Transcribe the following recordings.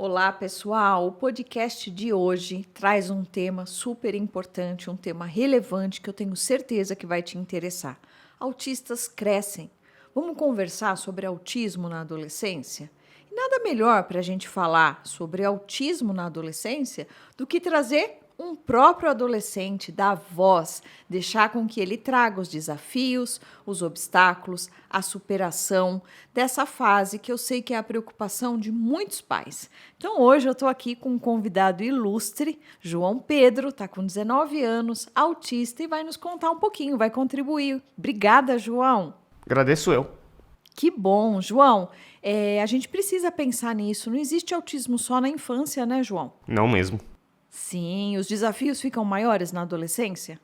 Olá, pessoal! O podcast de hoje traz um tema super importante, um tema relevante que eu tenho certeza que vai te interessar. Autistas crescem. Vamos conversar sobre autismo na adolescência? E nada melhor para a gente falar sobre autismo na adolescência do que trazer um próprio adolescente, dar voz, deixar com que ele traga os desafios, os obstáculos, a superação dessa fase que eu sei que é a preocupação de muitos pais. Então hoje eu estou aqui com um convidado ilustre, João Pedro, está com 19 anos, autista e vai nos contar um pouquinho, vai contribuir. Obrigada, João. Agradeço eu. Que bom, João. A gente precisa pensar nisso. Não existe autismo só na infância, né, João? Não mesmo. Sim, os desafios ficam maiores na adolescência?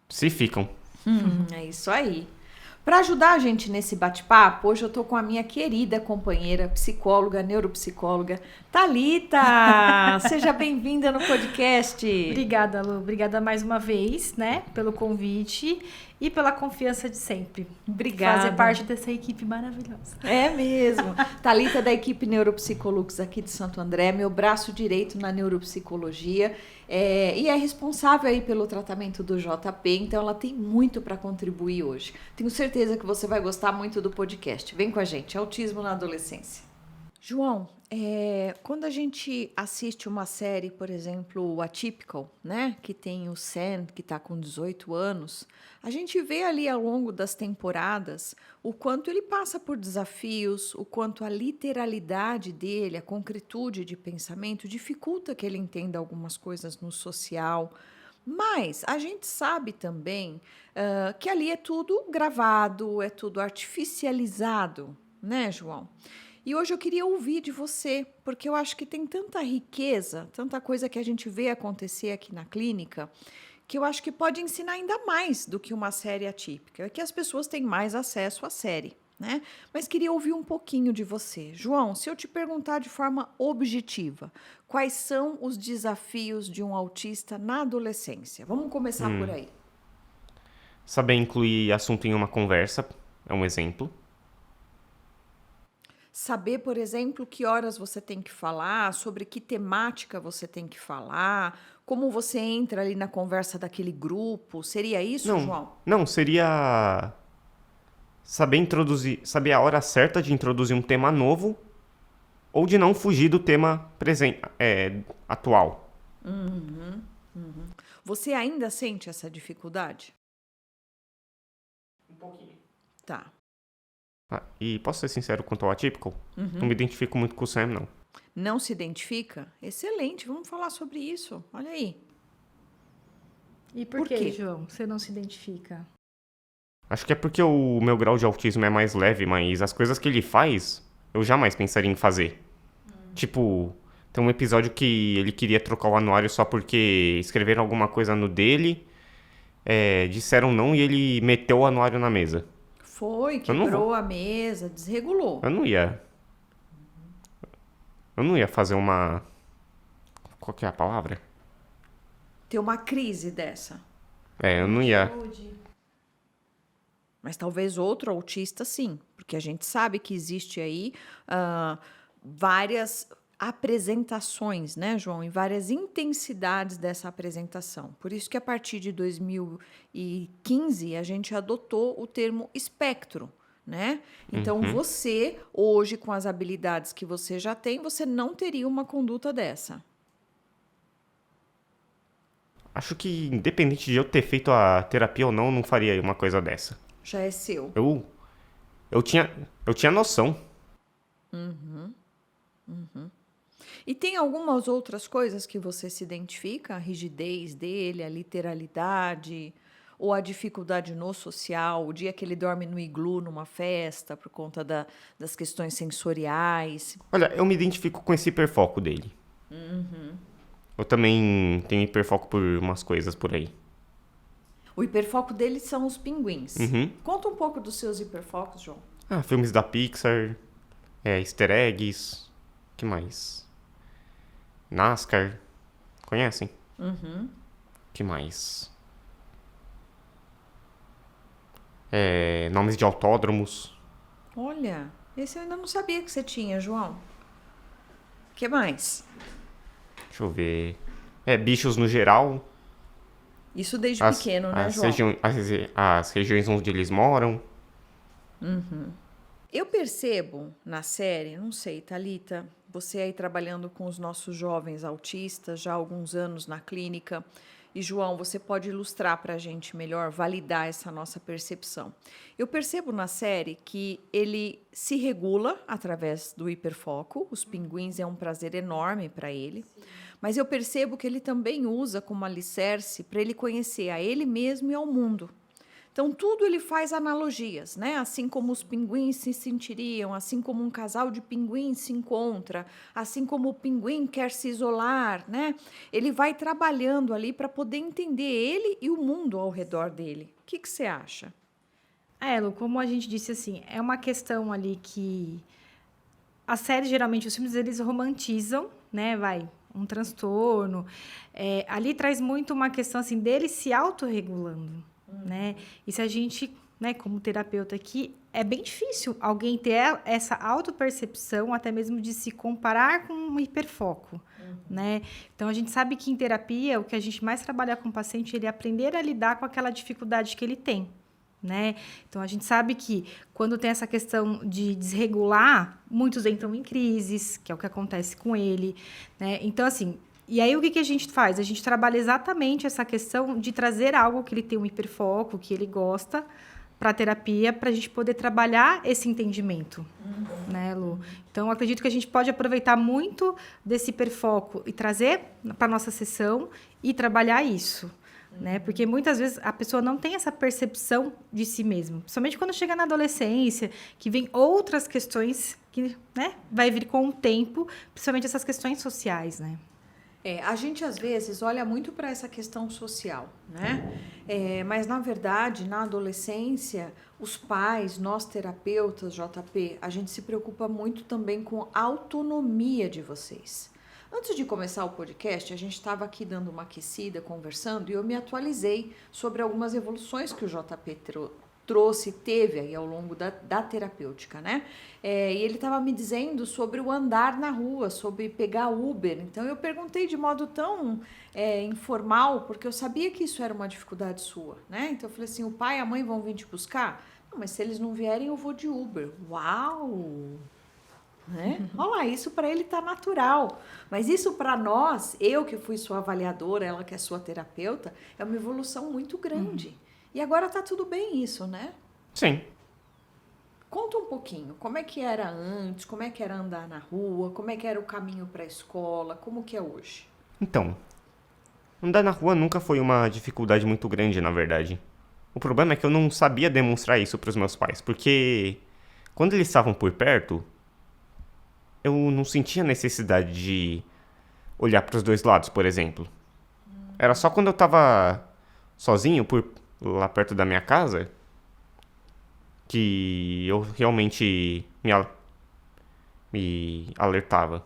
Se ficam. É isso aí. Para ajudar a gente nesse bate-papo, hoje eu tô com a minha querida companheira, psicóloga, neuropsicóloga, Thalita. Seja bem-vinda no podcast. Obrigada, Lu. Obrigada mais uma vez, né, pelo convite e pela confiança de sempre. Obrigada. Fazer parte dessa equipe maravilhosa. É mesmo. Thalita da equipe Neuropsicolux aqui de Santo André, meu braço direito na neuropsicologia, e é responsável aí pelo tratamento do JP, então ela tem muito para contribuir hoje. Tenho certeza que você vai gostar muito do podcast. Vem com a gente, Autismo na Adolescência. João, quando a gente assiste uma série, por exemplo, Atypical, né, que tem o Sam, que está com 18 anos, a gente vê ali ao longo das temporadas o quanto ele passa por desafios, o quanto a literalidade dele, a concretude de pensamento dificulta que ele entenda algumas coisas no social. Mas a gente sabe também que ali é tudo gravado, é tudo artificializado, né, João? E hoje eu queria ouvir de você, porque eu acho que tem tanta riqueza, tanta coisa que a gente vê acontecer aqui na clínica, que eu acho que pode ensinar ainda mais do que uma série atípica, é que as pessoas têm mais acesso à série, né? Mas queria ouvir um pouquinho de você. João, se eu te perguntar de forma objetiva, quais são os desafios de um autista na adolescência? Vamos começar por aí. Saber incluir assunto em uma conversa é um exemplo. Saber, por exemplo, que horas você tem que falar, sobre que temática você tem que falar, como você entra ali na conversa daquele grupo. Seria isso, João? Não, seria saber a hora certa de introduzir um tema novo ou de não fugir do tema atual. Você ainda sente essa dificuldade? Um pouquinho. Tá. E posso ser sincero quanto ao atípico? Não me identifico muito com o Sam, não. Não se identifica? Excelente, vamos falar sobre isso. Olha aí. E Por por quê? que, João, você não se identifica? Acho que é porque o meu grau de autismo é mais leve, mas as coisas que ele faz, eu jamais pensaria em fazer. Tipo, tem um episódio que ele queria trocar o anuário só porque escreveram alguma coisa no dele, disseram não e ele meteu o anuário na mesa. Foi, Eu não quebrou a mesa, desregulou. Eu não ia fazer uma... Qual que é a palavra? Ter uma crise dessa. Eu não ia... Mas talvez outro autista sim, porque a gente sabe que existe aí várias apresentações, né, João? E várias intensidades dessa apresentação. Por isso que a partir de 2015 a gente adotou o termo espectro, né? Então você, hoje, com as habilidades que você já tem, você não teria uma conduta dessa. Acho que independente de eu ter feito a terapia ou não, eu não faria uma coisa dessa. Já é seu. Eu tinha noção. E tem algumas outras coisas que você se identifica? A rigidez dele, a literalidade, ou a dificuldade no social, o dia que ele dorme no iglu numa festa por conta das questões sensoriais. Olha, eu me identifico com esse hiperfoco dele. Eu também tenho hiperfoco por umas coisas por aí. O hiperfoco dele são os pinguins. Uhum. Conta um pouco dos seus hiperfocos, João. Filmes da Pixar, easter eggs, que mais? NASCAR, conhecem? Que mais? Nomes de autódromos. Olha, esse eu ainda não sabia que você tinha, João. Que mais? Deixa eu ver. Bichos no geral. Isso desde pequeno, né, João? As regiões onde eles moram. Eu percebo na série, não sei, Thalita, você aí trabalhando com os nossos jovens autistas já há alguns anos na clínica, e João, você pode ilustrar para a gente melhor, validar essa nossa percepção. Eu percebo na série que ele se regula através do hiperfoco, os pinguins é um prazer enorme para ele, mas eu percebo que ele também usa como alicerce para ele conhecer a ele mesmo e ao mundo. Então, tudo ele faz analogias, né? Assim como os pinguins se sentiriam, assim como um casal de pinguins se encontra, assim como o pinguim quer se isolar, né? Ele vai trabalhando ali para poder entender ele e o mundo ao redor dele. O que você acha? Lu, como a gente disse, assim, é uma questão ali que a série, geralmente, os filmes, eles romantizam, né? Um transtorno. Ali traz muito uma questão, assim, dele se autorregulando. Né? E se a gente, né, como terapeuta aqui, é bem difícil alguém ter essa autopercepção, até mesmo de se comparar com um hiperfoco, né? Então, a gente sabe que em terapia, o que a gente mais trabalha com o paciente é ele aprender a lidar com aquela dificuldade que ele tem, né? Então, a gente sabe que quando tem essa questão de desregular, muitos entram em crises, que é o que acontece com ele, né? Então, assim... E aí, o que a gente faz? A gente trabalha exatamente essa questão de trazer algo que ele tem um hiperfoco, que ele gosta, para a terapia, para a gente poder trabalhar esse entendimento, né, Lu? Então, eu acredito que a gente pode aproveitar muito desse hiperfoco e trazer para a nossa sessão e trabalhar isso, né? Porque muitas vezes a pessoa não tem essa percepção de si mesma, principalmente quando chega na adolescência, que vem outras questões que, né, vai vir com o tempo, principalmente essas questões sociais, né? A gente, às vezes, olha muito para essa questão social, né? Mas, na verdade, na adolescência, os pais, nós terapeutas, JP, a gente se preocupa muito também com a autonomia de vocês. Antes de começar o podcast, a gente estava aqui dando uma aquecida, conversando, e eu me atualizei sobre algumas evoluções que o JP teve aí ao longo da terapêutica, né? E ele estava me dizendo sobre o andar na rua, sobre pegar Uber. Então, eu perguntei de modo tão informal, porque eu sabia que isso era uma dificuldade sua, né? Então, eu falei assim, o pai e a mãe vão vir te buscar? Não, mas se eles não vierem, eu vou de Uber. Uau! Né? Olha lá, isso para ele tá natural. Mas isso para nós, eu que fui sua avaliadora, ela que é sua terapeuta, é uma evolução muito grande. E agora tá tudo bem isso, né? Sim. Conta um pouquinho, como é que era antes, como é que era andar na rua, como é que era o caminho para a escola, como que é hoje? Então, andar na rua nunca foi uma dificuldade muito grande, na verdade. O problema é que eu não sabia demonstrar isso para os meus pais, porque quando eles estavam por perto, eu não sentia necessidade de olhar para os dois lados, por exemplo. Era só quando eu estava sozinho lá perto da minha casa que eu realmente me alertava.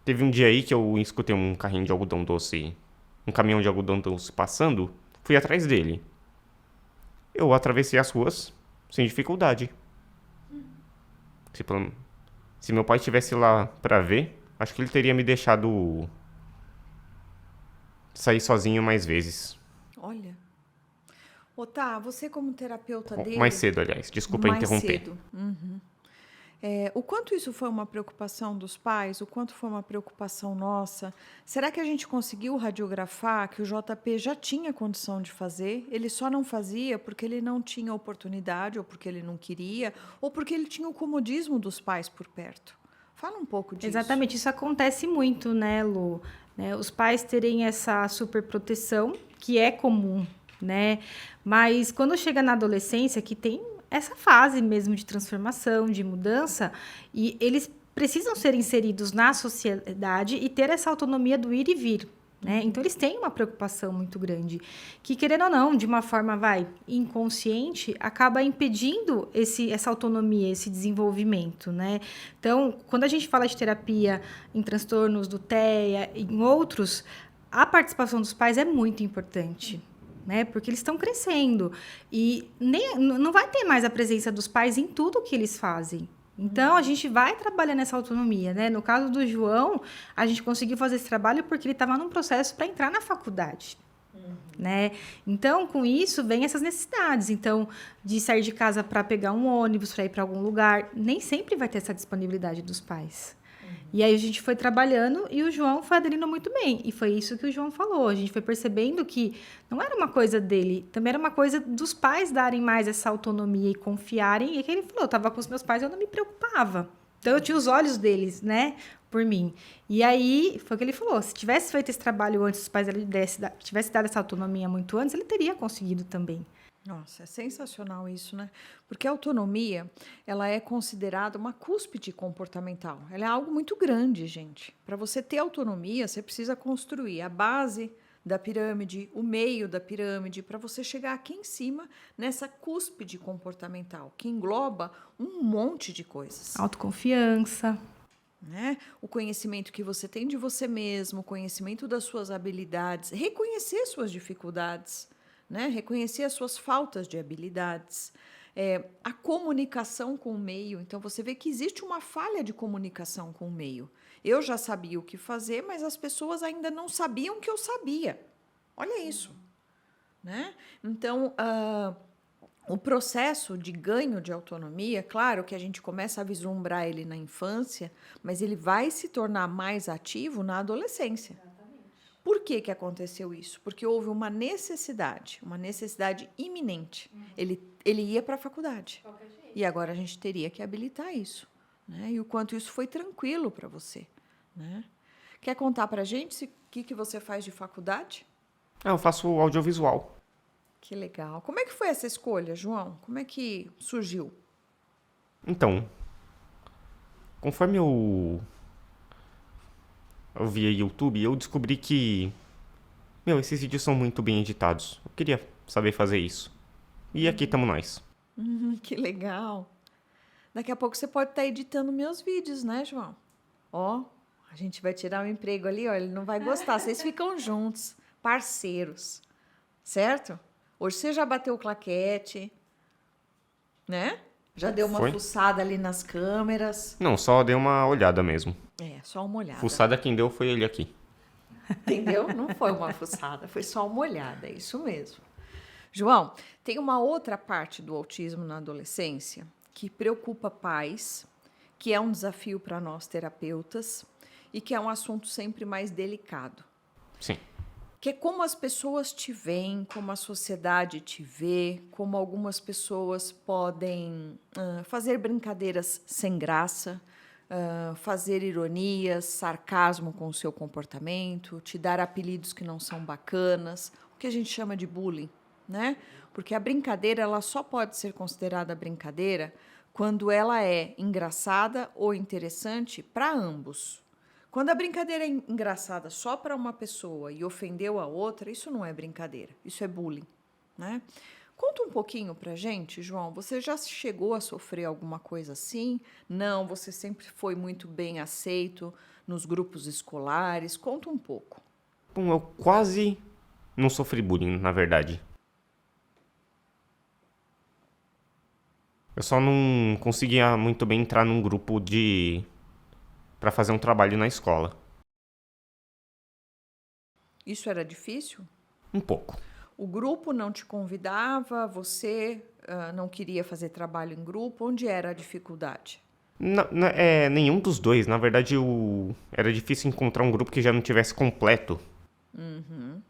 Teve um dia aí que eu escutei um carrinho de algodão doce, um caminhão de algodão doce passando, fui atrás dele. Eu atravessei as ruas sem dificuldade. Se meu pai estivesse lá pra ver, acho que ele teria me deixado sair sozinho mais vezes. Olha. Tá, você como terapeuta dele... Mais cedo, aliás. Desculpa interromper. Cedo. O quanto isso foi uma preocupação dos pais? O quanto foi uma preocupação nossa? Será que a gente conseguiu radiografar que o JP já tinha condição de fazer? Ele só não fazia porque ele não tinha oportunidade, ou porque ele não queria, ou porque ele tinha o comodismo dos pais por perto. Fala um pouco disso. Exatamente, isso acontece muito, né, Lu? Os pais terem essa superproteção, que é comum, né? Mas quando chega na adolescência, que tem essa fase mesmo de transformação, de mudança, e eles precisam ser inseridos na sociedade e ter essa autonomia do ir e vir, né? Então, eles têm uma preocupação muito grande, que, querendo ou não, de uma forma, inconsciente, acaba impedindo essa autonomia, esse desenvolvimento, né? Então, quando a gente fala de terapia em transtornos do TEA, em outros, a participação dos pais é muito importante, né? Porque eles estão crescendo e não vai ter mais a presença dos pais em tudo que eles fazem, Então, a gente vai trabalhando essa autonomia, né? No caso do João, a gente conseguiu fazer esse trabalho porque ele estava num processo para entrar na faculdade, né? Então, com isso, vem essas necessidades. Então, de sair de casa para pegar um ônibus, para ir para algum lugar, nem sempre vai ter essa disponibilidade dos pais. E aí a gente foi trabalhando e o João foi aderindo muito bem. E foi isso que o João falou. A gente foi percebendo que não era uma coisa dele, também era uma coisa dos pais darem mais essa autonomia e confiarem. E que ele falou, eu estava com os meus pais, eu não me preocupava. Então eu tinha os olhos deles, né, por mim. E aí foi o que ele falou, se tivesse feito esse trabalho antes, os pais dele tivessem dado essa autonomia muito antes, ele teria conseguido também. Nossa, é sensacional isso, né? Porque a autonomia, ela é considerada uma cúspide comportamental. Ela é algo muito grande, gente. Para você ter autonomia, você precisa construir a base da pirâmide, o meio da pirâmide, para você chegar aqui em cima, nessa cúspide comportamental, que engloba um monte de coisas. Autoconfiança. Né? O conhecimento que você tem de você mesmo, o conhecimento das suas habilidades, reconhecer suas dificuldades, né? Reconhecer as suas faltas de habilidades, a comunicação com o meio. Então, você vê que existe uma falha de comunicação com o meio. Eu já sabia o que fazer, mas as pessoas ainda não sabiam que eu sabia. Olha isso. Né? Então, o processo de ganho de autonomia, claro que a gente começa a vislumbrar ele na infância, mas ele vai se tornar mais ativo na adolescência. Por que que aconteceu isso? Porque houve uma necessidade iminente. Ele ia para a faculdade. E agora a gente teria que habilitar isso. Né? E o quanto isso foi tranquilo para você. Né? Quer contar para a gente o que você faz de faculdade? Eu faço audiovisual. Que legal. Como é que foi essa escolha, João? Como é que surgiu? Então, conforme eu via YouTube, eu descobri que, esses vídeos são muito bem editados. Eu queria saber fazer isso. E aqui estamos nós. Que legal. Daqui a pouco você pode estar editando meus vídeos, né, João? Ó, a gente vai tirar um emprego ali, ó, ele não vai gostar. Vocês ficam juntos, parceiros, certo? Hoje você já bateu o claquete, né? Já deu uma fuçada ali nas câmeras. Não, só dei uma olhada mesmo. Só uma olhada. Fuçada quem deu foi ele aqui. Entendeu? Não foi uma fuçada, foi só uma olhada, é isso mesmo. João, tem uma outra parte do autismo na adolescência que preocupa pais, que é um desafio para nós terapeutas e que é um assunto sempre mais delicado. Sim. Que é como as pessoas te veem, como a sociedade te vê, como algumas pessoas podem fazer brincadeiras sem graça, fazer ironias, sarcasmo com o seu comportamento, te dar apelidos que não são bacanas, o que a gente chama de bullying, né? Porque a brincadeira ela só pode ser considerada brincadeira quando ela é engraçada ou interessante para ambos. Quando a brincadeira é engraçada só para uma pessoa e ofendeu a outra, isso não é brincadeira, isso é bullying, né? Conta um pouquinho pra gente, João. Você já chegou a sofrer alguma coisa assim? Não, você sempre foi muito bem aceito nos grupos escolares. Conta um pouco. Bom, eu quase não sofri bullying, na verdade. Eu só não conseguia muito bem entrar num grupo para fazer um trabalho na escola. Isso era difícil? Um pouco. O grupo não te convidava, você não queria fazer trabalho em grupo? Onde era a dificuldade? Nenhum dos dois. Na verdade, era difícil encontrar um grupo que já não tivesse completo. Uhum.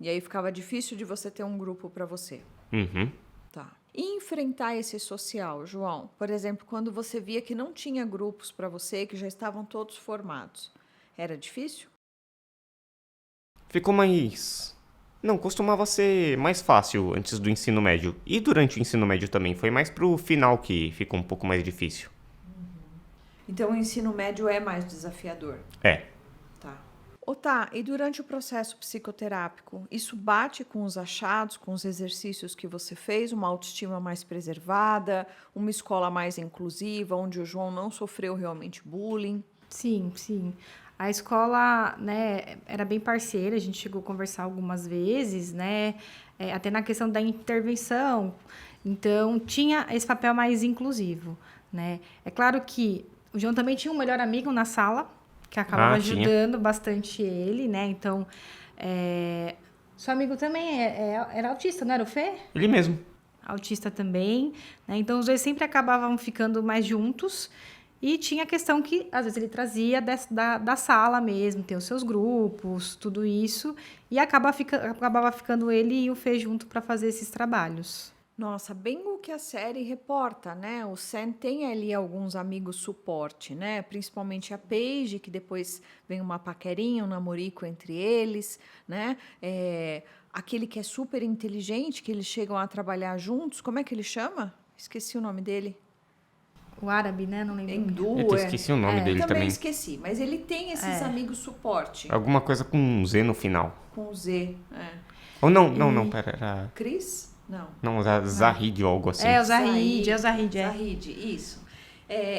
E aí ficava difícil de você ter um grupo para você? Uhum. Tá. E enfrentar esse social, João? Por exemplo, quando você via que não tinha grupos para você, que já estavam todos formados, era difícil? Ficou mais... Não, costumava ser mais fácil antes do ensino médio. E durante o ensino médio também. Foi mais pro final que ficou um pouco mais difícil. Então, o ensino médio é mais desafiador? É. Tá. E durante o processo psicoterápico, isso bate com os achados, com os exercícios que você fez? Uma autoestima mais preservada, uma escola mais inclusiva, onde o João não sofreu realmente bullying? Sim, sim. A escola, né, era bem parceira, a gente chegou a conversar algumas vezes, né, até na questão da intervenção. Então, tinha esse papel mais inclusivo, né? É claro que o João também tinha um melhor amigo na sala, que acabava ajudando bastante ele, né? Então, seu amigo também era autista, não era o Fê? Ele mesmo. Autista também, né? Então, os dois sempre acabavam ficando mais juntos. E tinha a questão que, às vezes, ele trazia da sala mesmo, ter os seus grupos, tudo isso. E acabava ficando ele e o Fê junto para fazer esses trabalhos. Nossa, bem o que a série reporta, né? O Sam tem ali alguns amigos suporte, né? Principalmente a Paige, que depois vem uma paquerinha, um namorico entre eles, né? Aquele que é super inteligente, que eles chegam a trabalhar juntos, como é que ele chama? Esqueci o nome dele. O árabe, né? Não lembro. Eu esqueci o nome dele também. Esqueci, mas ele tem esses amigos suporte. Alguma coisa com um Z no final. Com Z, Ou não, pera, era... Cris? Não. Não, Zahid ou algo assim. O Zahid, Zahid, isso.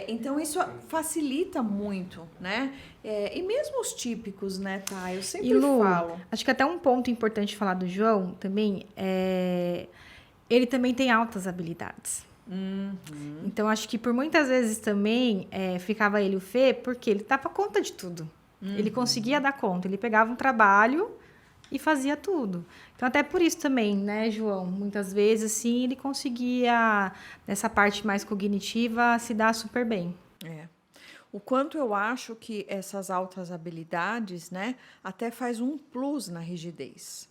Então, isso facilita muito, né? E mesmo os típicos, né, tá? Eu sempre falo. Acho que até um ponto importante falar do João também ele também tem altas habilidades. Então, acho que por muitas vezes também ficava ele e o Fê, porque ele dava conta de tudo. Ele conseguia dar conta. Ele pegava um trabalho e fazia tudo. Então, até por isso também, né, João? Muitas vezes, assim, ele conseguia, nessa parte mais cognitiva, se dar super bem. O quanto eu acho que essas altas habilidades, né, até faz um plus na rigidez.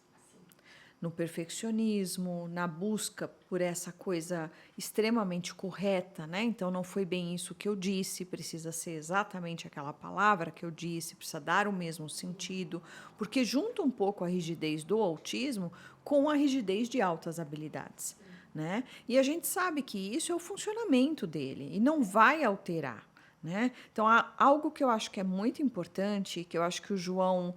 No perfeccionismo, na busca por essa coisa extremamente correta, né? Então, não foi bem isso que eu disse, precisa ser exatamente aquela palavra que eu disse, precisa dar o mesmo sentido, porque junta um pouco a rigidez do autismo com a rigidez de altas habilidades, né? E a gente sabe que isso é o funcionamento dele e não vai alterar. Né? Então, há algo que eu acho que é muito importante, que eu acho que o João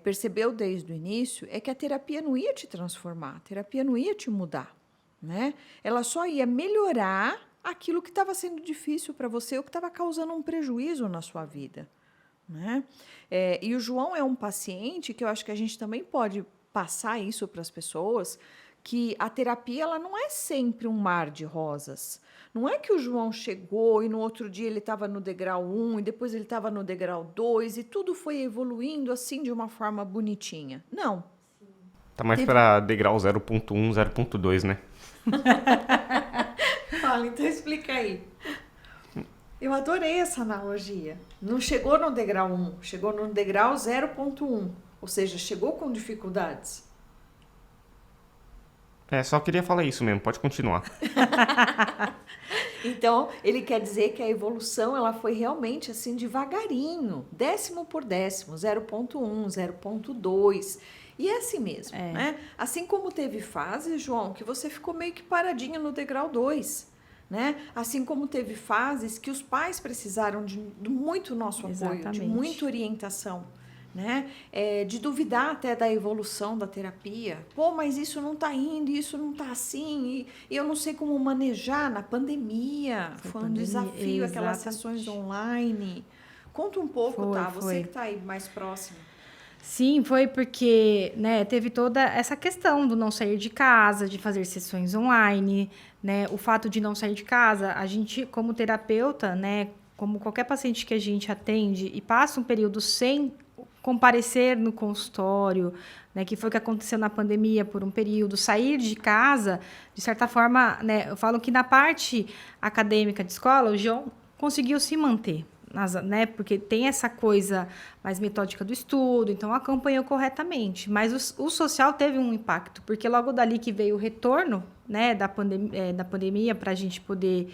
percebeu desde o início, é que a terapia não ia te transformar, a terapia não ia te mudar. Né? Ela só ia melhorar aquilo que estava sendo difícil para você ou que estava causando um prejuízo na sua vida. Né? E o João é um paciente que eu acho que a gente também pode passar isso para as pessoas, que a terapia ela não é sempre um mar de rosas. Não é que o João chegou e no outro dia ele estava no degrau 1 e depois ele estava no degrau 2 e tudo foi evoluindo assim de uma forma bonitinha. Não. Tá mais para degrau 0.1, 0.2, né? Fala, então explica aí. Eu adorei essa analogia. Não chegou no degrau 1, chegou no degrau 0.1. Ou seja, chegou com dificuldades. Só queria falar isso mesmo, pode continuar. Então, ele quer dizer que a evolução ela foi realmente assim devagarinho, décimo por décimo, 0.1, 0.2. E é assim mesmo, né? Assim como teve fases, João, que você ficou meio que paradinha no degrau 2. Né? Assim como teve fases que os pais precisaram de muito nosso apoio, de muita orientação. Né? De duvidar até da evolução da terapia. Pô, mas isso não está indo, isso não está assim, e eu não sei como manejar na pandemia. Foi um desafio, aquelas sessões online. Conta um pouco, tá? Você que está aí mais próximo. Sim, foi porque, né, teve toda essa questão do não sair de casa, de fazer sessões online, né? O fato de não sair de casa, a gente, como terapeuta, né, como qualquer paciente que a gente atende e passa um período sem comparecer no consultório, né, que foi o que aconteceu na pandemia por um período, sair de casa, de certa forma, né, eu falo que na parte acadêmica de escola, o João conseguiu se manter, né, porque tem essa coisa mais metódica do estudo, então acompanhou corretamente, mas o social teve um impacto, porque logo dali que veio o retorno, né, da pandemia para a gente poder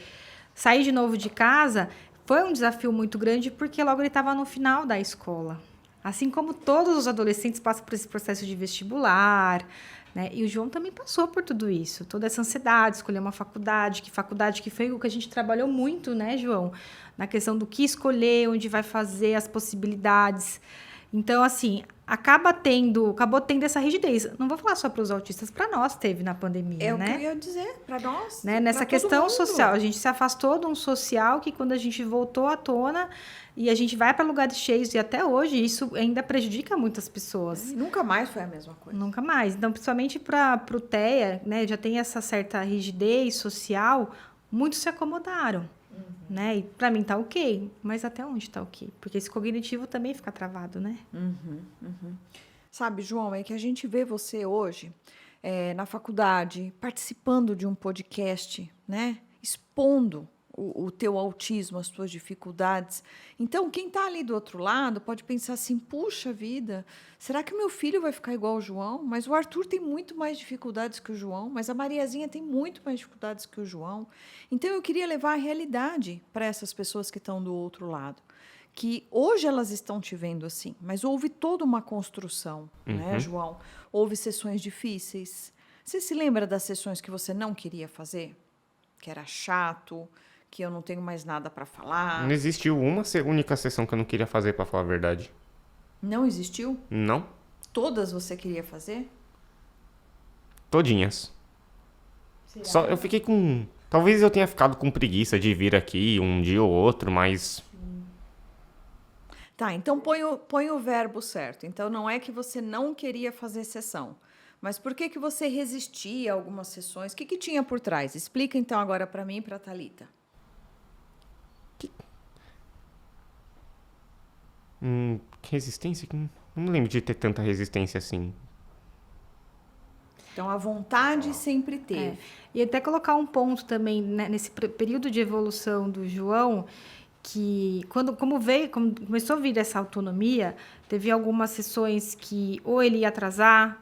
sair de novo de casa, foi um desafio muito grande, porque logo ele estava no final da escola. Assim como todos os adolescentes passam por esse processo de vestibular, né? E o João também passou por tudo isso, toda essa ansiedade, escolher uma faculdade que foi o que a gente trabalhou muito, né, João? Na questão do que escolher, onde vai fazer, as possibilidades. Então, assim, acabou tendo essa rigidez. Não vou falar só para os autistas, para nós teve na pandemia, né? É o que eu ia dizer, para nós. Né? Nessa questão social, a gente se afastou de um social que quando a gente voltou à tona e a gente vai para lugares cheios e até hoje isso ainda prejudica muitas pessoas. Nunca mais foi a mesma coisa. Nunca mais. Então, principalmente para o TEA, né, já tem essa certa rigidez social, muitos se acomodaram. né? E para mim tá ok, mas até onde tá ok? Porque esse cognitivo também fica travado, né? Sabe, João, é que a gente vê você hoje na faculdade, participando de um podcast, né? Expondo o teu autismo, as tuas dificuldades. Então, quem está ali do outro lado pode pensar assim, puxa vida, será que o meu filho vai ficar igual ao João? Mas o Arthur tem muito mais dificuldades que o João, mas a Mariazinha tem muito mais dificuldades que o João. Então, eu queria levar a realidade para essas pessoas que estão do outro lado. Que hoje elas estão te vendo assim, mas houve toda uma construção, né, João? Houve sessões difíceis. Você se lembra das sessões que você não queria fazer? Que era chato, que eu não tenho mais nada para falar. Não existiu uma única sessão que eu não queria fazer, pra falar a verdade. Não existiu? Não. Todas você queria fazer? Todinhas. Só eu fiquei com... Talvez eu tenha ficado com preguiça de vir aqui um dia ou outro, mas... Tá, então põe o verbo certo. Então não é que você não queria fazer sessão, mas por que você resistia a algumas sessões? O que tinha por trás? Explica então agora para mim e para a Thalita. Resistência? Não me lembro de ter tanta resistência assim. Então a vontade sempre teve. E até colocar um ponto também, né, nesse período de evolução do João, que como começou a vir essa autonomia, teve algumas sessões que ou ele ia atrasar,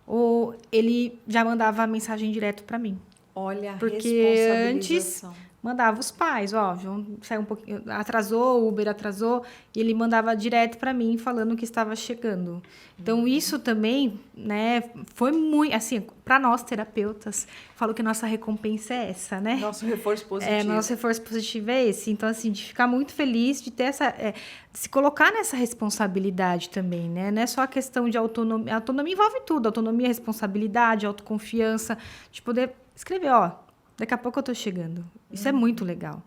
ou ele já mandava a mensagem direto para mim. Olha, porque antes mandava os pais, ó, João saiu um pouquinho, atrasou, o Uber atrasou, e ele mandava direto para mim falando que estava chegando. Então isso também, né, foi muito, assim, para nós terapeutas, falo que nossa recompensa é essa, né? Nosso reforço positivo. Nosso reforço positivo é esse. Então, assim, de ficar muito feliz de ter essa, de se colocar nessa responsabilidade também, né? Não é só a questão de autonomia. A autonomia envolve tudo, autonomia, responsabilidade, autoconfiança, de poder escrever, ó, daqui a pouco eu tô chegando. Isso é muito legal.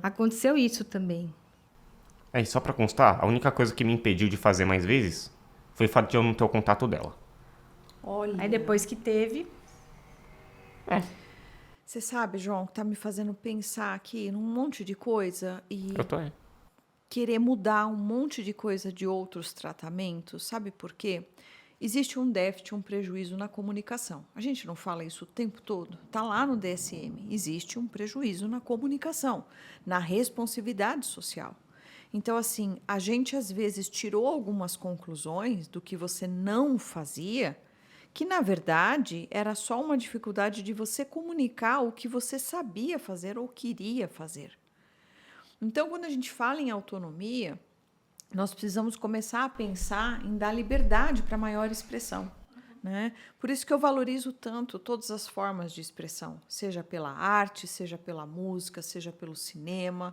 Aconteceu isso também. E só pra constar, a única coisa que me impediu de fazer mais vezes foi o fato de eu não ter o contato dela. Olha. Aí depois que teve... Você sabe, João, que tá me fazendo pensar aqui num monte de coisa e Eu tô, querer mudar um monte de coisa de outros tratamentos. Sabe por quê? Existe um déficit, um prejuízo na comunicação. A gente não fala isso o tempo todo. Está lá no DSM. Existe um prejuízo na comunicação, na responsividade social. Então, assim, a gente às vezes tirou algumas conclusões do que você não fazia, que na verdade era só uma dificuldade de você comunicar o que você sabia fazer ou queria fazer. Então, quando a gente fala em autonomia, nós precisamos começar a pensar em dar liberdade para maior expressão, né? Por isso que eu valorizo tanto todas as formas de expressão, seja pela arte, seja pela música, seja pelo cinema,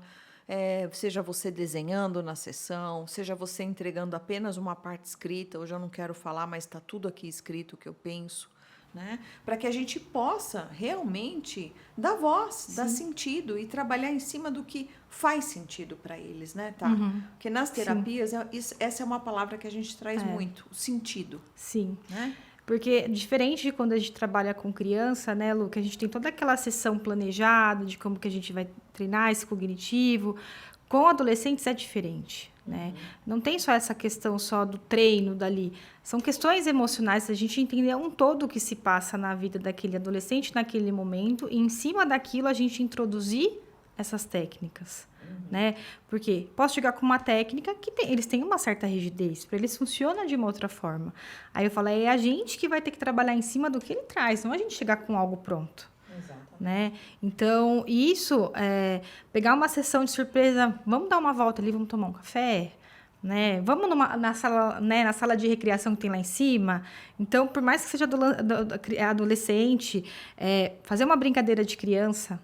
seja você desenhando na sessão, seja você entregando apenas uma parte escrita. Hoje eu não quero falar, mas está tudo aqui escrito o que eu penso, né? Para que a gente possa realmente dar voz, dar sentido e trabalhar em cima do que faz sentido para eles, né? Tá? Porque nas terapias, essa é uma palavra que a gente traz muito, o sentido. Sim. Né? Porque diferente de quando a gente trabalha com criança, né, Lu, que a gente tem toda aquela sessão planejada de como que a gente vai treinar esse cognitivo, com adolescentes é diferente, né? Não tem só essa questão só do treino dali, são questões emocionais, a gente entender um todo o que se passa na vida daquele adolescente naquele momento e em cima daquilo a gente introduzir essas técnicas, né? Porque posso chegar com uma técnica que eles têm uma certa rigidez, para eles funciona de uma outra forma. Aí eu falo, é a gente que vai ter que trabalhar em cima do que ele traz, não a gente chegar com algo pronto. Exatamente. Né? Então, isso, pegar uma sessão de surpresa, vamos dar uma volta ali, vamos tomar um café, né? Vamos na sala, né, na sala de recreação que tem lá em cima. Então, por mais que seja adolescente, fazer uma brincadeira de criança,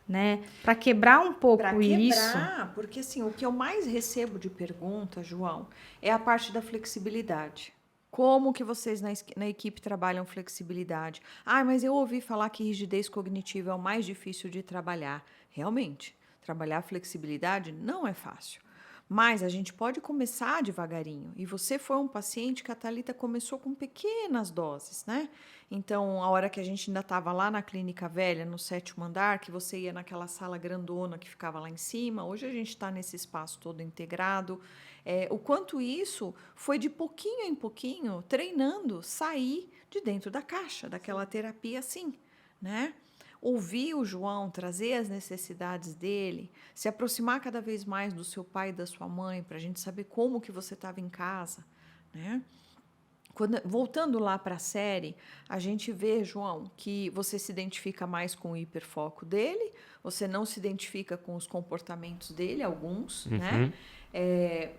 né? Para quebrar um pouco isso. Porque assim, o que eu mais recebo de pergunta, João, é a parte da flexibilidade. Como que vocês na equipe trabalham flexibilidade? Mas eu ouvi falar que rigidez cognitiva é o mais difícil de trabalhar. Realmente, trabalhar flexibilidade não é fácil. Mas a gente pode começar devagarinho. E você foi um paciente que a Thalita começou com pequenas doses, né? Então, a hora que a gente ainda estava lá na clínica velha, no 7º andar, que você ia naquela sala grandona que ficava lá em cima, hoje a gente está nesse espaço todo integrado. O quanto isso foi de pouquinho em pouquinho treinando sair de dentro da caixa, daquela terapia assim, né? Ouvir o João, trazer as necessidades dele, se aproximar cada vez mais do seu pai e da sua mãe, para a gente saber como que você estava em casa, né? Voltando lá para a série, a gente vê, João, que você se identifica mais com o hiperfoco dele, você não se identifica com os comportamentos dele, alguns, né?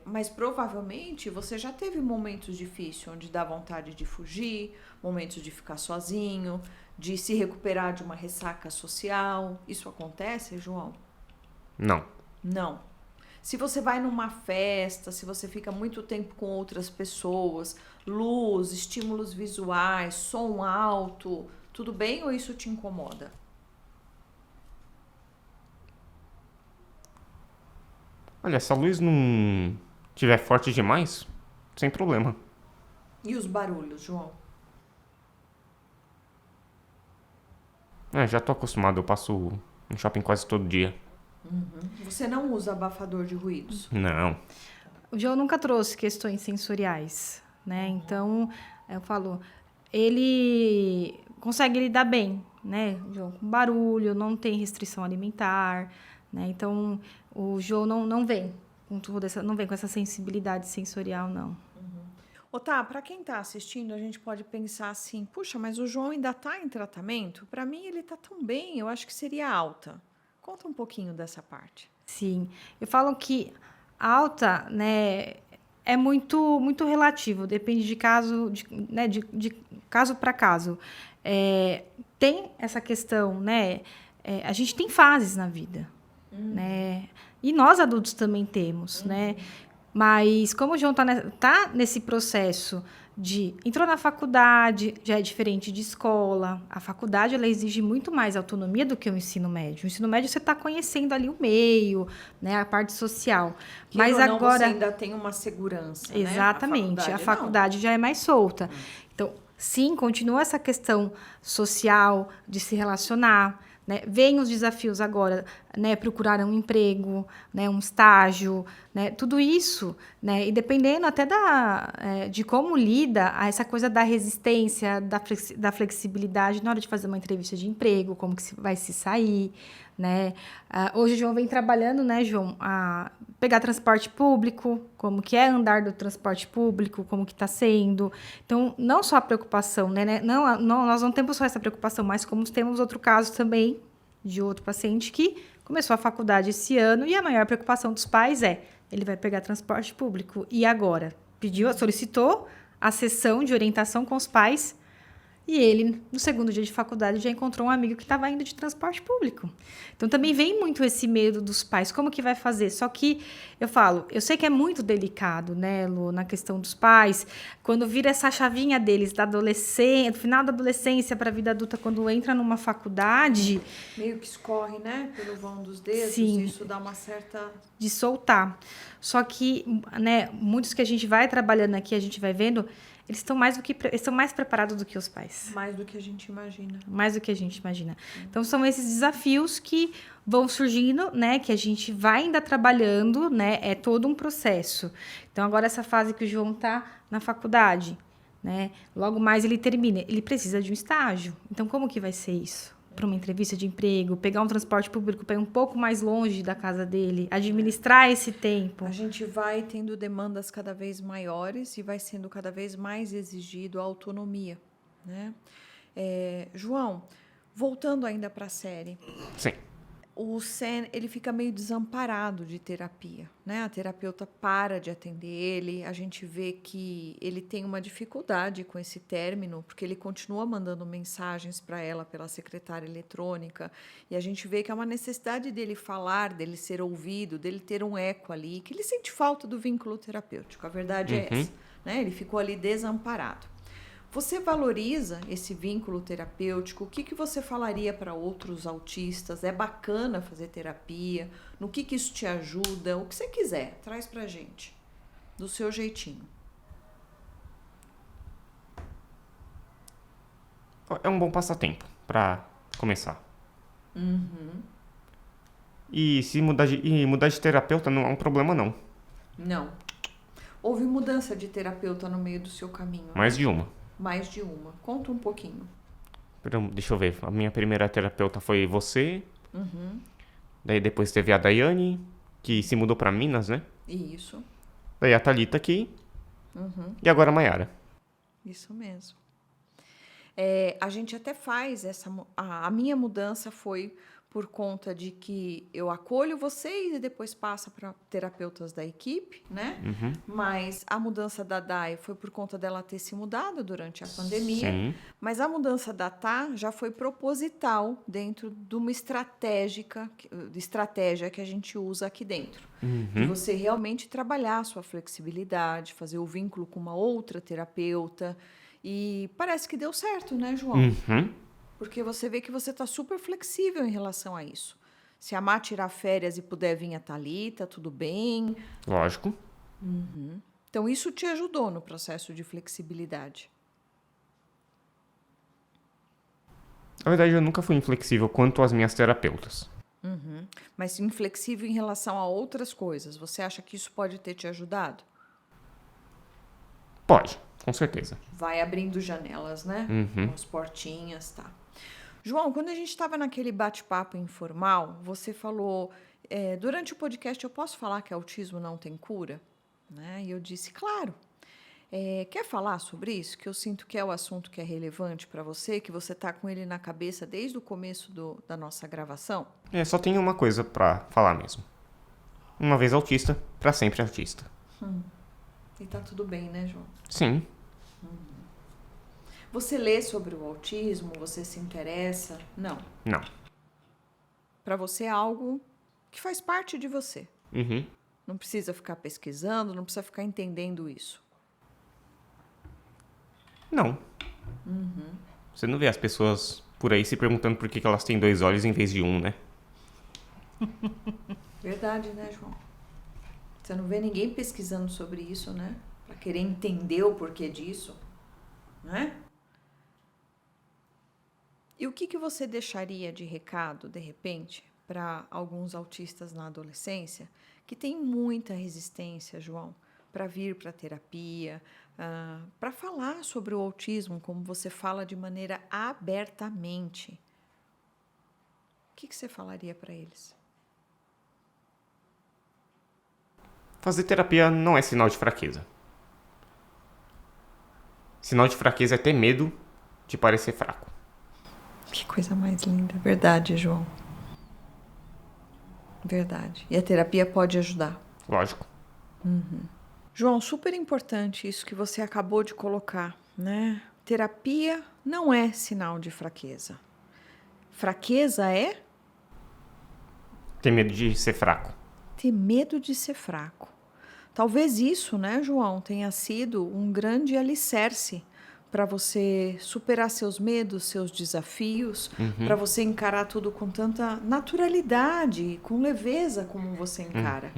Mas provavelmente você já teve momentos difíceis, onde dá vontade de fugir, momentos de ficar sozinho, de se recuperar de uma ressaca social. Isso acontece, João? Não. Não. Se você vai numa festa, se você fica muito tempo com outras pessoas, luz, estímulos visuais, som alto, tudo bem ou isso te incomoda? Olha, se a luz não tiver forte demais, sem problema. E os barulhos, João? Já tô acostumado, eu passo no shopping quase todo dia. Você não usa abafador de ruídos? Não. O João nunca trouxe questões sensoriais, né? Então, eu falo, ele consegue lidar bem, né, João? Com barulho, não tem restrição alimentar, né? Então, o João não vem com toda essa, não vem com essa sensibilidade sensorial, não. Tá, para quem está assistindo, a gente pode pensar assim, puxa, mas o João ainda está em tratamento? Para mim, ele está tão bem, eu acho que seria alta. Conta um pouquinho dessa parte. Sim, eu falo que alta, né, é muito relativo, depende de caso, né, de caso para caso. Tem essa questão, né, a gente tem fases na vida, né, e nós adultos também temos, né, mas como o João tá nesse processo entrou na faculdade, já é diferente de escola. A faculdade, ela exige muito mais autonomia do que o ensino médio. O ensino médio, você está conhecendo ali o meio, né, a parte social. Mas agora você ainda tem uma segurança, exatamente. Né? A faculdade já é mais solta. Então, sim, continua essa questão social de se relacionar, né? Vem os desafios agora, né? Procurar um emprego, né? Um estágio, né? Tudo isso, né? E dependendo até de como lida a essa coisa da resistência, da flexibilidade na hora de fazer uma entrevista de emprego, como que vai se sair, né? Hoje o João vem trabalhando, né, João, a pegar transporte público, como que é andar do transporte público, como que está sendo. Então, não só a preocupação, né? Não, nós não temos só essa preocupação, mas como temos outro caso também de outro paciente que começou a faculdade esse ano e a maior preocupação dos pais ele vai pegar transporte público. E agora? Solicitou a sessão de orientação com os pais e ele, no segundo dia de faculdade, já encontrou um amigo que estava indo de transporte público. Então, também vem muito esse medo dos pais. Como que vai fazer? Só que, eu sei que é muito delicado, né, Lu, na questão dos pais. Quando vira essa chavinha deles, do final da adolescência para a vida adulta, quando entra numa faculdade... Meio que escorre, né, pelo vão dos dedos. Sim, isso dá uma certa... de soltar. Só que, né, muitos que a gente vai trabalhando aqui, a gente vai vendo... Eles estão mais preparados do que os pais. Mais do que a gente imagina. Mais do que a gente imagina. Então, são esses desafios que vão surgindo, né? Que a gente vai ainda trabalhando, né? É todo um processo. Então, agora essa fase que o João está na faculdade, né? Logo mais ele termina. Ele precisa de um estágio. Então, como que vai ser isso? Para uma entrevista de emprego, pegar um transporte público para ir um pouco mais longe da casa dele, administrar esse tempo. A gente vai tendo demandas cada vez maiores e vai sendo cada vez mais exigido a autonomia, né? João, voltando ainda para a série. Sim. O Sam, ele fica meio desamparado de terapia, né? A terapeuta para de atender ele, a gente vê que ele tem uma dificuldade com esse término, porque ele continua mandando mensagens para ela pela secretária eletrônica, e a gente vê que é uma necessidade dele falar, dele ser ouvido, dele ter um eco ali, que ele sente falta do vínculo terapêutico, a verdade é essa, né? Ele ficou ali desamparado. Você valoriza esse vínculo terapêutico? O que você falaria para outros autistas? É bacana fazer terapia? No que isso te ajuda? O que você quiser, traz pra gente, do seu jeitinho. É um bom passatempo pra começar. E se mudar de terapeuta não é um problema, não. Não. Houve mudança de terapeuta no meio do seu caminho? Mais de uma. Mais de uma. Conta um pouquinho. Deixa eu ver. A minha primeira terapeuta foi você. Daí depois teve a Daiane, que se mudou pra Minas, né? Isso. Daí a Thalita aqui. E agora a Mayara. Isso mesmo. A gente até faz a minha mudança foi por conta de que eu acolho vocês e depois passa para terapeutas da equipe, né? Mas a mudança da Dai foi por conta dela ter se mudado durante a pandemia. Sim. Mas a mudança da Tá já foi proposital dentro de uma estratégia que a gente usa aqui dentro. De você realmente trabalhar a sua flexibilidade, fazer o vínculo com uma outra terapeuta. E parece que deu certo, né, João? Porque você vê que você está super flexível em relação a isso. Se a Má tirar férias e puder vir a Thalita, tudo bem. Lógico. Então, isso te ajudou no processo de flexibilidade. Na verdade, eu nunca fui inflexível quanto às minhas terapeutas. Mas inflexível em relação a outras coisas. Você acha que isso pode ter te ajudado? Pode, com certeza. Vai abrindo janelas, né? Com as portinhas, tá. João, quando a gente estava naquele bate-papo informal, você falou, durante o podcast, eu posso falar que autismo não tem cura? Né? E eu disse, claro. Quer falar sobre isso? Que eu sinto que é o assunto que é relevante para você, que você está com ele na cabeça desde o começo da nossa gravação? Só tenho uma coisa pra falar mesmo. Uma vez autista, pra sempre autista. E tá tudo bem, né, João? Sim. Você lê sobre o autismo? Você se interessa? Não. Não. Para você é algo que faz parte de você. Não precisa ficar pesquisando, não precisa ficar entendendo isso. Não. Você não vê as pessoas por aí se perguntando por que elas têm 2 olhos em vez de um, né? Verdade, né, João? Você não vê ninguém pesquisando sobre isso, né? Para querer entender o porquê disso, né? E o que você deixaria de recado, de repente, para alguns autistas na adolescência que têm muita resistência, João, para vir para a terapia, para falar sobre o autismo, como você fala de maneira abertamente? O que você falaria para eles? Fazer terapia não é sinal de fraqueza. Sinal de fraqueza é ter medo de parecer fraco. Que coisa mais linda. Verdade, João. Verdade. E a terapia pode ajudar. Lógico. João, super importante isso que você acabou de colocar, né? Terapia não é sinal de fraqueza. Fraqueza é? Ter medo de ser fraco. Ter medo de ser fraco. Talvez isso, né, João, tenha sido um grande alicerce para você superar seus medos, seus desafios, para você encarar tudo com tanta naturalidade, com leveza como você encara.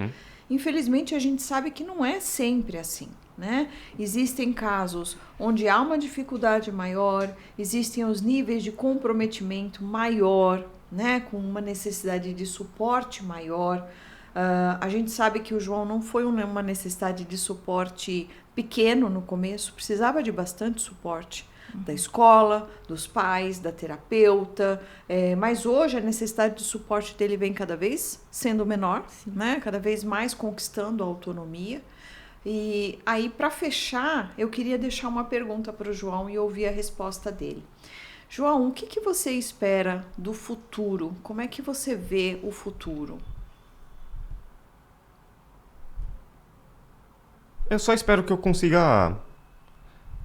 Infelizmente, a gente sabe que não é sempre assim, né? Existem casos onde há uma dificuldade maior, existem os níveis de comprometimento maior, né? Com uma necessidade de suporte maior. A gente sabe que o João não foi uma necessidade de suporte pequeno no começo, precisava de bastante suporte da escola, dos pais, da terapeuta, mas hoje a necessidade de suporte dele vem cada vez sendo menor, né? Cada vez mais conquistando a autonomia. E aí, para fechar, eu queria deixar uma pergunta para o João e ouvir a resposta dele. João, o que você espera do futuro? Como é que você vê o futuro? Eu só espero que eu consiga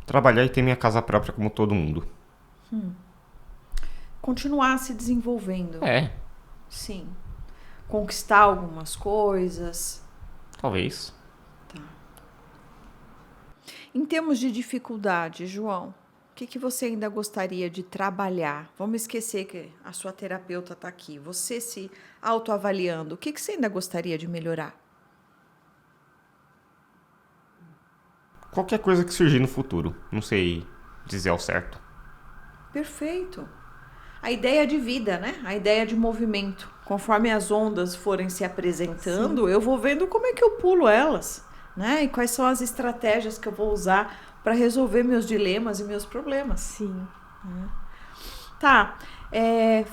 trabalhar e ter minha casa própria como todo mundo. Continuar se desenvolvendo. Sim. Conquistar algumas coisas. Talvez. Tá. Em termos de dificuldade, João, O que você ainda gostaria de trabalhar? Vamos esquecer que a sua terapeuta está aqui. Você se autoavaliando, o que você ainda gostaria de melhorar? Qualquer coisa que surgir no futuro. Não sei dizer ao certo. Perfeito. A ideia de vida, né? A ideia de movimento. Conforme as ondas forem se apresentando, eu vou vendo como é que eu pulo elas, né? E quais são as estratégias que eu vou usar para resolver meus dilemas e meus problemas. Sim. Tá.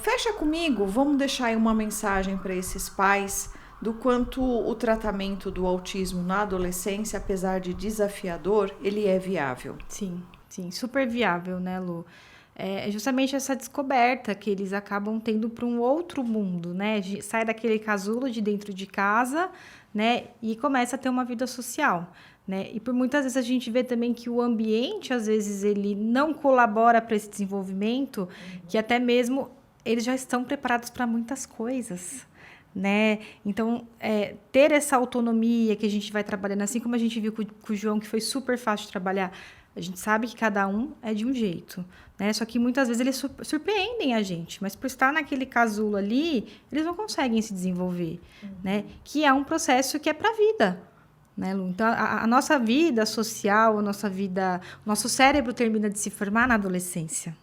Fecha comigo. Vamos deixar aí uma mensagem para esses pais do quanto o tratamento do autismo na adolescência, apesar de desafiador, ele é viável. Sim, super viável, né, Lu? É justamente essa descoberta que eles acabam tendo para um outro mundo, né? Sai daquele casulo de dentro de casa, né? E começa a ter uma vida social, né? E por muitas vezes a gente vê também que o ambiente, às vezes, ele não colabora para esse desenvolvimento, que até mesmo eles já estão preparados para muitas coisas, né? Então, ter essa autonomia que a gente vai trabalhando, assim como a gente viu com o João, que foi super fácil de trabalhar, a gente sabe que cada um é de um jeito, né? Só que muitas vezes eles surpreendem a gente, mas por estar naquele casulo ali, eles não conseguem se desenvolver, né? Que é um processo que é para a vida, né, Lu? Então, a nossa vida social, a nossa vida, o nosso cérebro termina de se formar na adolescência,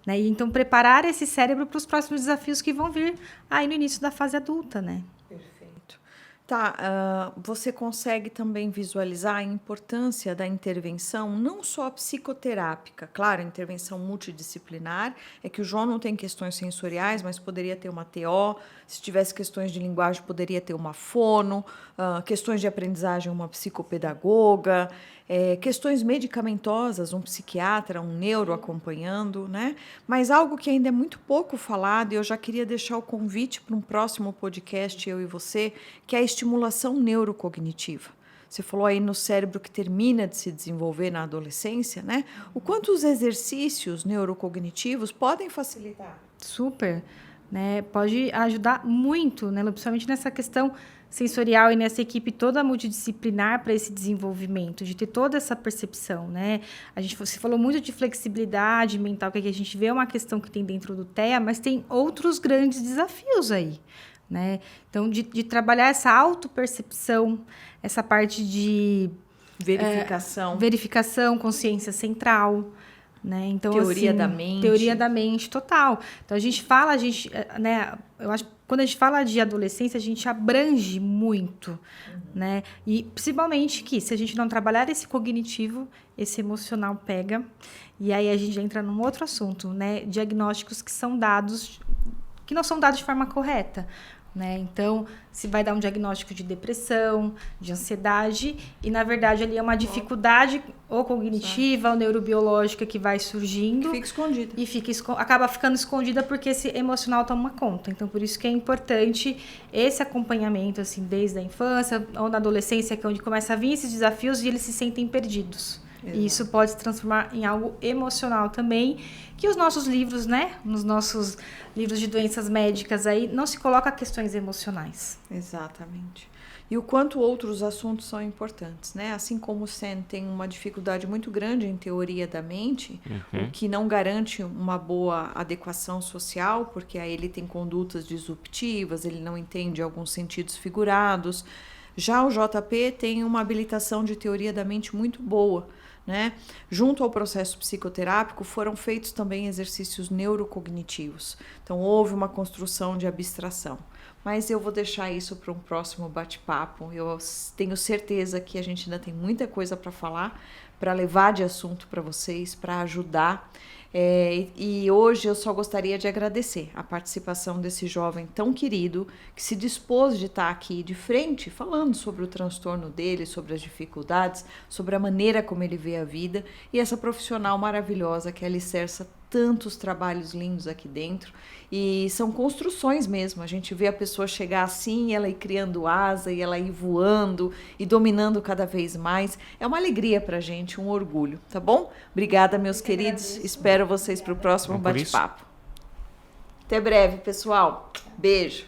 né? E então, preparar esse cérebro para os próximos desafios que vão vir aí no início da fase adulta, né? Perfeito. Tá, você consegue também visualizar a importância da intervenção, não só psicoterápica, claro, a intervenção multidisciplinar, é que o João não tem questões sensoriais, mas poderia ter uma TO, se tivesse questões de linguagem, poderia ter uma fono, questões de aprendizagem, uma psicopedagoga, questões medicamentosas, um psiquiatra, um neuro acompanhando, né? Mas algo que ainda é muito pouco falado, e eu já queria deixar o convite para um próximo podcast, eu e você, que é a estimulação neurocognitiva. Você falou aí no cérebro que termina de se desenvolver na adolescência, né? O quanto os exercícios neurocognitivos podem facilitar? Super, né? Pode ajudar muito, né? Principalmente nessa questão sensorial e nessa equipe toda multidisciplinar para esse desenvolvimento, de ter toda essa percepção, né? Você falou muito de flexibilidade mental, que a gente vê uma questão que tem dentro do TEA, mas tem outros grandes desafios aí, né? Então, de trabalhar essa autopercepção, essa parte de verificação, consciência central, né? Então, teoria assim, da mente. Teoria da mente, total. Então, né? Eu acho que quando a gente fala de adolescência, a gente abrange muito, né? E principalmente que, se a gente não trabalhar esse cognitivo, esse emocional pega. E aí a gente entra num outro assunto, né? Diagnósticos que não são dados de forma correta, né? Então, se vai dar um diagnóstico de depressão, de ansiedade, e na verdade ali é uma dificuldade ou cognitiva ou neurobiológica que vai surgindo. Que fica escondida. E acaba ficando escondida porque esse emocional toma conta. Então, por isso que é importante esse acompanhamento, assim, desde a infância ou na adolescência, que é onde começa a vir esses desafios e eles se sentem perdidos. Exato. E isso pode se transformar em algo emocional também, que os nossos livros, né? Nos nossos livros de doenças médicas aí, não se coloca questões emocionais. Exatamente. E o quanto outros assuntos são importantes, né? Assim como o Sen tem uma dificuldade muito grande em teoria da mente, o que não garante uma boa adequação social, porque aí ele tem condutas disruptivas, ele não entende alguns sentidos figurados. Já o JP tem uma habilitação de teoria da mente muito boa, né? Junto ao processo psicoterápico foram feitos também exercícios neurocognitivos. Então houve uma construção de abstração. Mas eu vou deixar isso para um próximo bate-papo. Eu tenho certeza que a gente ainda tem muita coisa para falar, para levar de assunto para vocês, para ajudar. E hoje eu só gostaria de agradecer a participação desse jovem tão querido que se dispôs de estar aqui de frente falando sobre o transtorno dele, sobre as dificuldades, sobre a maneira como ele vê a vida, e essa profissional maravilhosa que alicerça tantos trabalhos lindos aqui dentro, e são construções mesmo. A gente vê a pessoa chegar assim, ela ir criando asa, e ela ir voando e dominando cada vez mais. É uma alegria pra gente, um orgulho, tá bom? Obrigada, meus queridos. Espero vocês para o próximo bate-papo. Até breve, pessoal. Beijo.